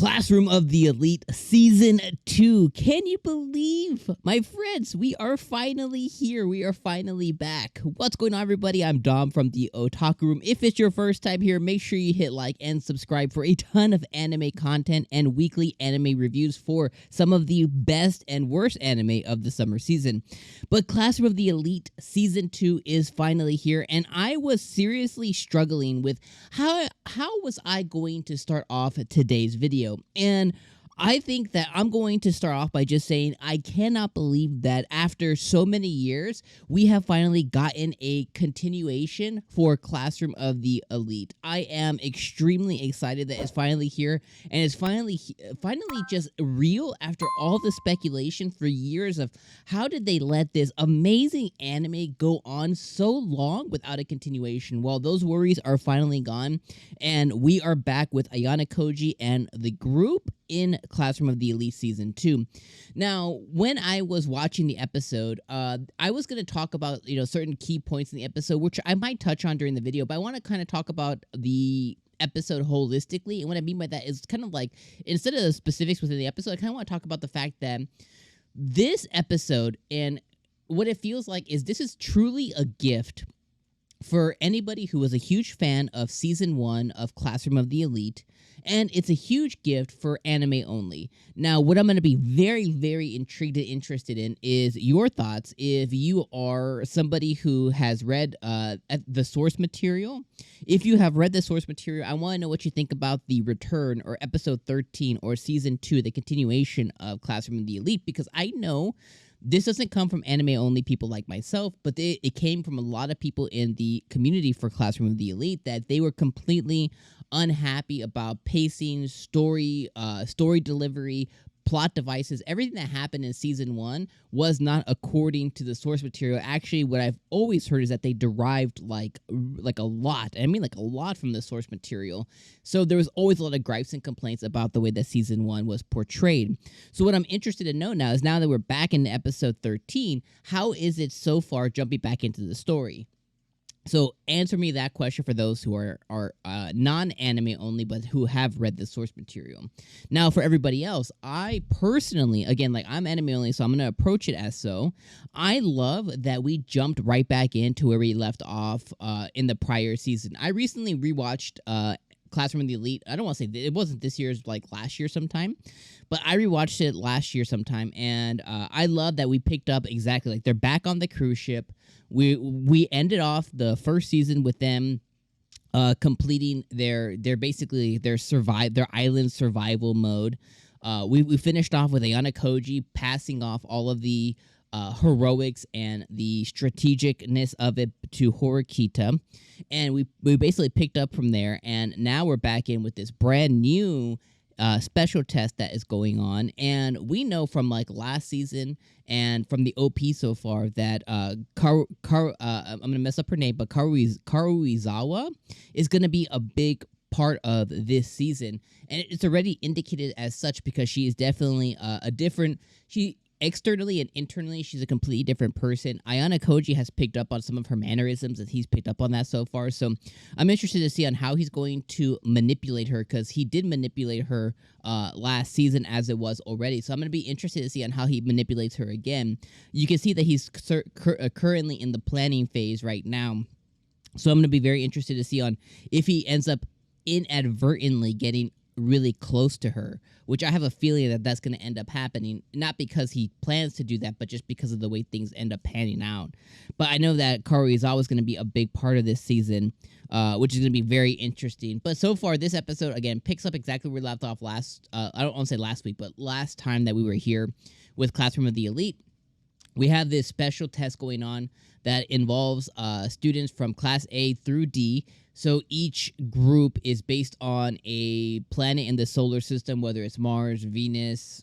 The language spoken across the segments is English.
Classroom of the Elite Season 2. Can you believe, my friends, we are finally here. We are finally back. What's going on, everybody? I'm Dom from the Otaku Room. If it's your first time here, make sure you hit like and subscribe for a ton of anime content and weekly anime reviews for some of the best and worst anime of the summer season. But Classroom of the Elite Season 2 is finally here, and I was seriously struggling with how was I going to start off today's video. And I think that I'm going to start off by just saying I cannot believe that after so many years, we have finally gotten a continuation for Classroom of the Elite. I am extremely excited that it's finally here, and it's finally just real after all the speculation for years of how did they let this amazing anime go on so long without a continuation. Well, those worries are finally gone, and we are back with Ayanakoji and the group in Classroom of the Elite Season 2. Now, when I was watching the episode, I was going to talk about, certain key points in the episode, which I might touch on during the video, but I want to kind of talk about the episode holistically. And what I mean by that is kind of like, instead of the specifics within the episode, I kind of want to talk about the fact that this episode and what it feels like is this is truly a gift for anybody who was a huge fan of Season 1 of Classroom of the Elite, and it's a huge gift for anime only. Now, what I'm going to be very, very intrigued and interested in is your thoughts if you are somebody who has read the source material. If you have read the source material, I want to know what you think about the return or Episode 13 or Season 2, the continuation of Classroom of the Elite, because I know this doesn't come from anime-only people like myself, but it came from a lot of people in the community for Classroom of the Elite that they were completely unhappy about pacing, story delivery, plot devices. Everything that happened in Season 1 was not according to the source material. Actually, what I've always heard is that they derived like a lot. I mean, like a lot from the source material. So there was always a lot of gripes and complaints about the way that Season 1 was portrayed. So what I'm interested to know now is, now that we're back in Episode 13, how is it so far jumping back into the story? So answer me that question for those who are non-anime only, but who have read the source material. Now, for everybody else, I personally, again, like I'm anime only, so I'm going to approach it as so. I love that we jumped right back into where we left off in the prior season. I recently rewatched Classroom of the Elite. I don't want to say it wasn't this year's, like last year sometime, but I rewatched it last year sometime, and I love that we picked up exactly like they're back on the cruise ship. We ended off the first season with them completing their island survival mode. We finished off with Ayanakoji passing off all of the heroics and the strategicness of it to Horikita, and we basically picked up from there, and now we're back in with this brand new special test that is going on. And we know from like last season and from the OP so far that I'm gonna mess up her name, but Karuizawa is gonna be a big part of this season, and it's already indicated as such because she is definitely externally and internally, she's a completely different person. Ayanakoji has picked up on some of her mannerisms, and he's picked up on that so far. So I'm interested to see on how he's going to manipulate her, because he did manipulate her last season as it was already. So I'm going to be interested to see on how he manipulates her again. You can see that he's currently in the planning phase right now. So I'm going to be very interested to see on if he ends up inadvertently getting really close to her, which I have a feeling that that's going to end up happening, not because he plans to do that, but just because of the way things end up panning out. But I know that Karu is always going to be a big part of this season, which is going to be very interesting. But so far, this episode, again, picks up exactly where we left off last, I don't want to say last week, but last time that we were here with Classroom of the Elite. We have this special test going on that involves students from Class A through D. So each group is based on a planet in the solar system, whether it's Mars, Venus,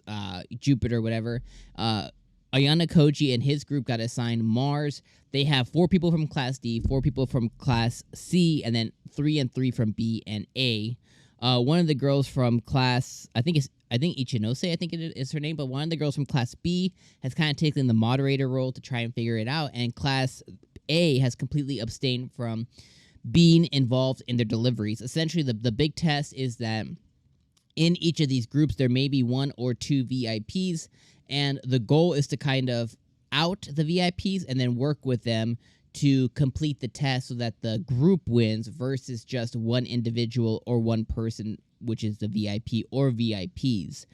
Jupiter, whatever. Ayanakoji and his group got assigned Mars. They have 4 people from Class D, 4 people from Class C, and then 3 and 3 from B and A. One of the girls from Class, I think 𝐒𝐡𝐚𝐧𝐧𝐞𝐥, I think it is her name, but one of the girls from Class B has kind of taken the moderator role to try and figure it out, and Class A has completely abstained from being involved in their deliveries. Essentially, the big test is that in each of these groups, there may be 1 or 2 VIPs, and the goal is to kind of out the VIPs and then work with them to complete the test so that the group wins versus just one individual or one person, which is the VIP or VIPs.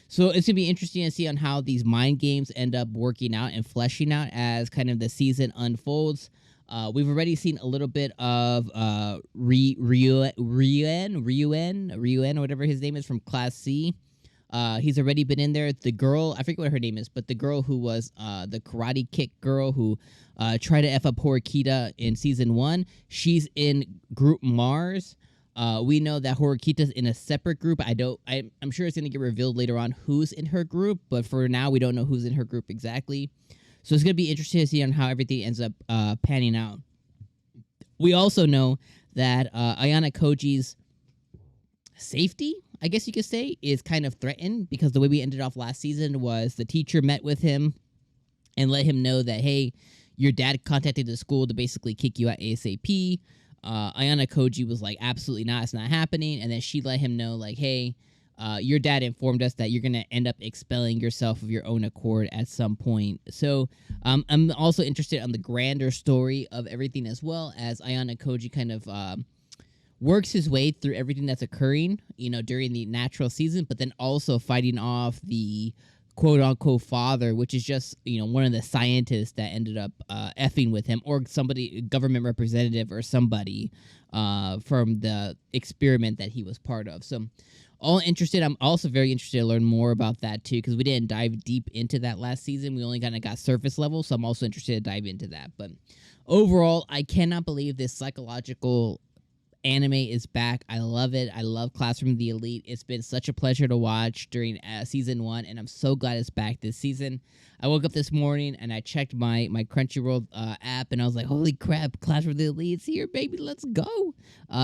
So it's going to be interesting to see on how these mind games end up working out and fleshing out as kind of the season unfolds. We've already seen a little bit of Ryuen, or whatever his name is, from Class C. He's already been in there. The girl, I forget what her name is, but the girl who was the karate kick girl who tried to F up Horikita in Season 1, she's in Group Mars. We know that Horikita's in a separate group. I'm sure it's going to get revealed later on who's in her group, but for now, we don't know who's in her group exactly. So it's going to be interesting to see on how everything ends up panning out. We also know that Ayanakoji's safety, I guess you could say, is kind of threatened because the way we ended off last season was the teacher met with him and let him know that, hey, your dad contacted the school to basically kick you out ASAP. Ayanakoji was like, absolutely not, it's not happening. And then she let him know, like, hey, your dad informed us that you're going to end up expelling yourself of your own accord at some point. So I'm also interested on the grander story of everything as well, as Ayanakoji kind of works his way through everything that's occurring, during the natural season, but then also fighting off the quote-unquote father, which is just, one of the scientists that ended up effing with him, or somebody, government representative or somebody from the experiment that he was part of. So all interested. I'm also very interested to learn more about that, too, because we didn't dive deep into that last season. We only kind of got surface level, so I'm also interested to dive into that. But overall, I cannot believe this psychological anime is back. I love it. I love Classroom of the Elite. It's been such a pleasure to watch during Season 1, and I'm so glad it's back this season. I woke up this morning, and I checked my Crunchyroll app, and I was like, holy crap, Classroom of the Elite's here, baby. Let's go.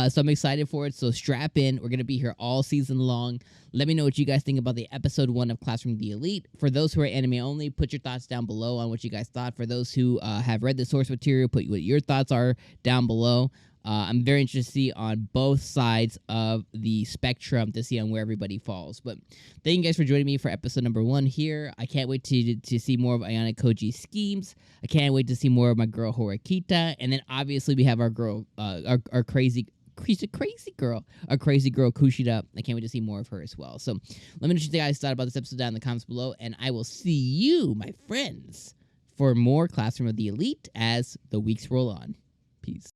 So I'm excited for it, so strap in. We're going to be here all season long. Let me know what you guys think about the Episode 1 of Classroom of the Elite. For those who are anime only, put your thoughts down below on what you guys thought. For those who have read the source material, put what your thoughts are down below. I'm very interested to see on both sides of the spectrum to see on where everybody falls. But thank you guys for joining me for episode number 1 here. I can't wait to see more of Ayanakoji's schemes. I can't wait to see more of my girl Horikita. And then obviously we have our girl, our crazy girl Kushida. I can't wait to see more of her as well. So let me know what you guys thought about this episode down in the comments below. And I will see you, my friends, for more Classroom of the Elite as the weeks roll on. Peace.